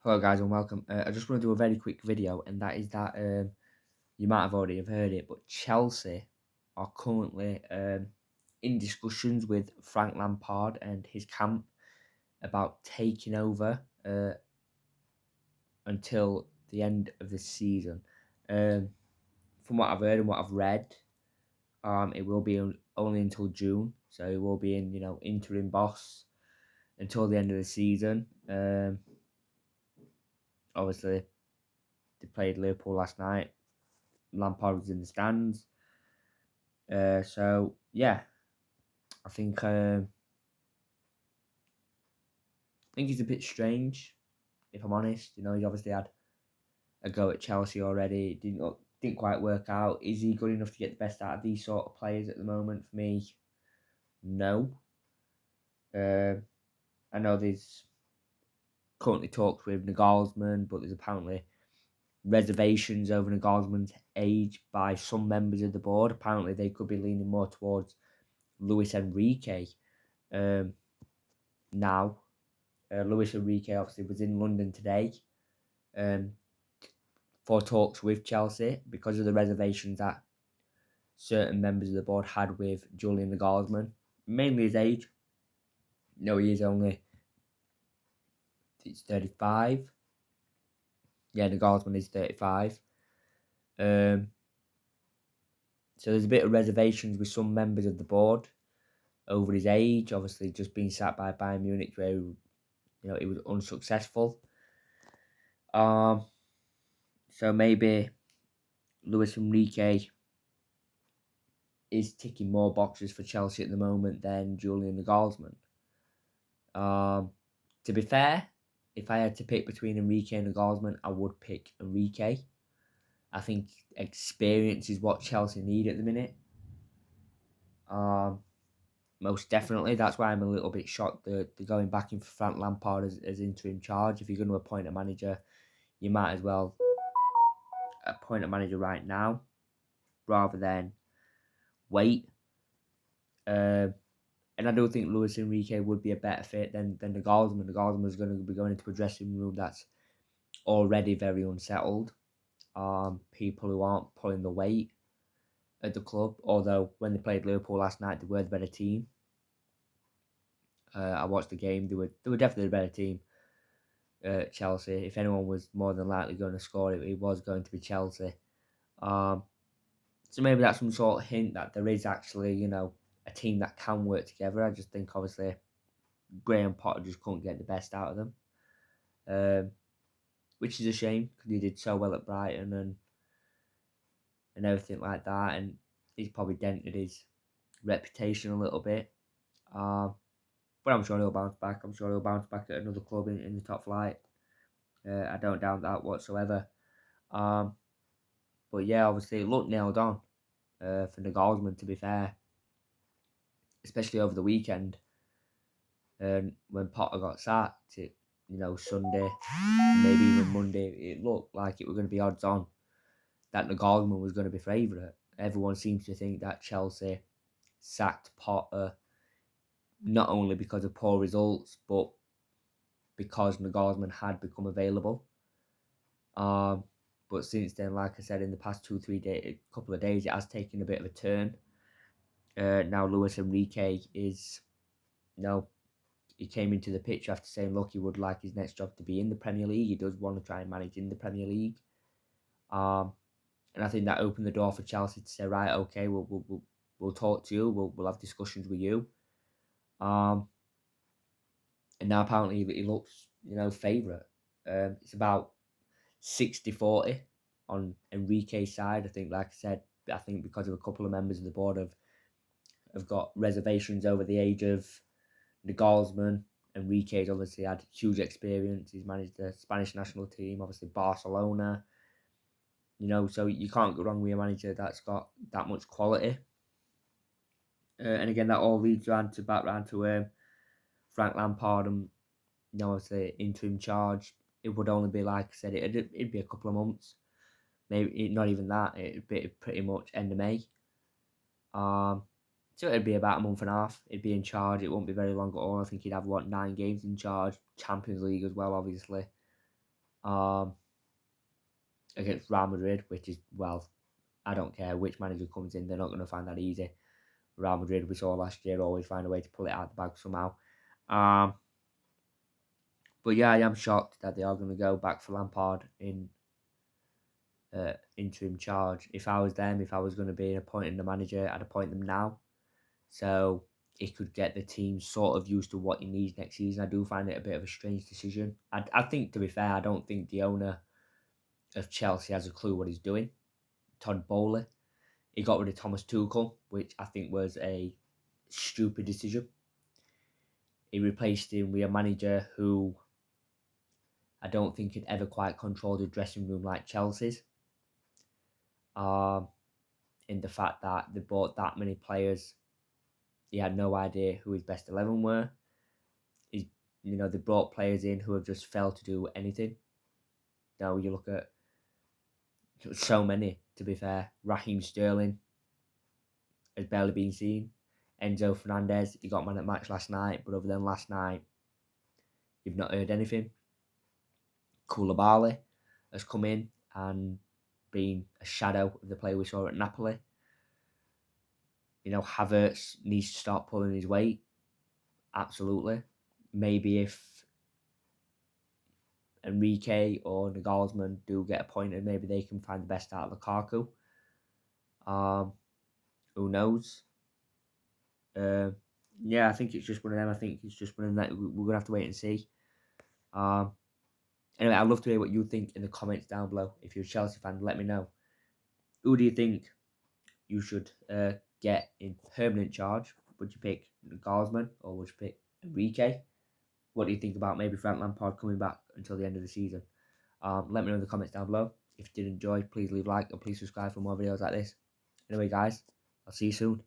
Hello guys and welcome. I just want to do a very quick video, and that is that you might have already have heard it, but Chelsea are currently in discussions with Frank Lampard and his camp about taking over until the end of the season. Um, from what I've heard and what I've read, it will be only until June, so it will be in interim boss until the end of the season. Obviously, they played Liverpool last night. Lampard was in the stands. So yeah, I think he's a bit strange, if I'm honest. He obviously had a go at Chelsea already. It didn't quite work out. Is he good enough to get the best out of these sort of players at the moment? For me, no. I know there's currently talks with Nagelsmann, but there's apparently reservations over Nagelsmann's age by some members of the board. Apparently, they could be leaning more towards Luis Enrique now. Luis Enrique obviously was in London today for talks with Chelsea because of the reservations that certain members of the board had with Julian Nagelsmann, mainly his age. No, he is only 35. Yeah, Nagelsmann is 35. So there's a bit of reservations with some members of the board over his age. Obviously, just being sat by Bayern Munich, where he was unsuccessful. So maybe Luis Enrique is ticking more boxes for Chelsea at the moment than Julian Nagelsmann. To be fair, if I had to pick between Enrique and Nagelsmann, I would pick Enrique. I think experience is what Chelsea need at the minute. Most definitely. That's why I'm a little bit shocked that they're going back in for Frank Lampard as interim charge. If you're going to appoint a manager, you might as well appoint a manager right now rather than wait. And I do think Luis Enrique would be a better fit than Nagelsmann. Nagelsmann is going to be going into a dressing room that's already very unsettled. People who aren't pulling the weight at the club. Although when they played Liverpool last night, they were the better team. I watched the game. They were definitely the better team. Chelsea. If anyone was more than likely going to score, it was going to be Chelsea. So maybe that's some sort of hint that there is actually a team that can work together. I just think obviously Graham Potter just couldn't get the best out of them, which is a shame because he did so well at Brighton and everything like that, and he's probably dented his reputation a little bit. But I'm sure he'll bounce back. I'm sure he'll bounce back at another club in the top flight. I don't doubt that whatsoever. But yeah, obviously it looked nailed on for Nagelsmann, to be fair, especially over the weekend. And when Potter got sacked, Sunday, maybe even Monday, it looked like it was going to be odds on that Nagelsmann was going to be favourite. Everyone seems to think that Chelsea sacked Potter not only because of poor results, but because Nagelsmann had become available. But since then, like I said, in the past 2-3 days, couple of days, it has taken a bit of a turn. Now Luis Enrique is, he came into the picture after saying, look, he would like his next job to be in the Premier League. He does want to try and manage in the Premier League. And I think that opened the door for Chelsea to say, right, okay, we'll talk to you. We'll have discussions with you. And now apparently he looks, favourite. It's about 60-40 on Enrique's side. I think, like I said, because of a couple of members of the board have got reservations over the age of Nagelsmann. Enrique's obviously had huge experience. He's managed the Spanish national team, obviously Barcelona. So you can't go wrong with a manager that's got that much quality. And again, that all leads back round to Frank Lampard and obviously interim charge. It would only be, like I said, it'd be a couple of months, maybe not even that. It'd be pretty much end of May. So it'd be about a month and a half. It'd be in charge. It won't be very long at all. I think he'd have 9 games in charge. Champions League as well, obviously. um, against Real Madrid, which is, well, I don't care which manager comes in, they're not going to find that easy. Real Madrid, we saw last year, always find a way to pull it out of the bag somehow. But yeah, I am shocked that they are going to go back for Lampard in interim charge. If I was them, if I was going to be appointing the manager, I'd appoint them now. So it could get the team sort of used to what he needs next season. I do find it a bit of a strange decision. I think, to be fair, I don't think the owner of Chelsea has a clue what he's doing. Todd Bowley. He got rid of Thomas Tuchel, which I think was a stupid decision. He replaced him with a manager who I don't think had ever quite controlled the dressing room like Chelsea's. In the fact that they bought that many players, he had no idea who his best 11 were. They brought players in who have just failed to do anything. Now you look at so many, to be fair. Raheem Sterling has barely been seen. Enzo Fernandez, he got man at match last night, but other than last night, you've not heard anything. Koulibaly has come in and been a shadow of the player we saw at Napoli. Havertz needs to start pulling his weight. Absolutely. Maybe if Enrique or Nagelsmann do get appointed, maybe they can find the best out of Lukaku. Who knows? Yeah, I think it's just one of them. I think it's just one of them that we're gonna have to wait and see. Anyway, I'd love to hear what you think in the comments down below. If you're a Chelsea fan, let me know. Who do you think you should get in permanent charge? Would you pick Nagelsmann or would you pick Enrique? What do you think about maybe Frank Lampard coming back until the end of the season? Let me know in the comments down below. If you did enjoy, please leave a like and please subscribe for more videos like this. Anyway, guys, I'll see you soon.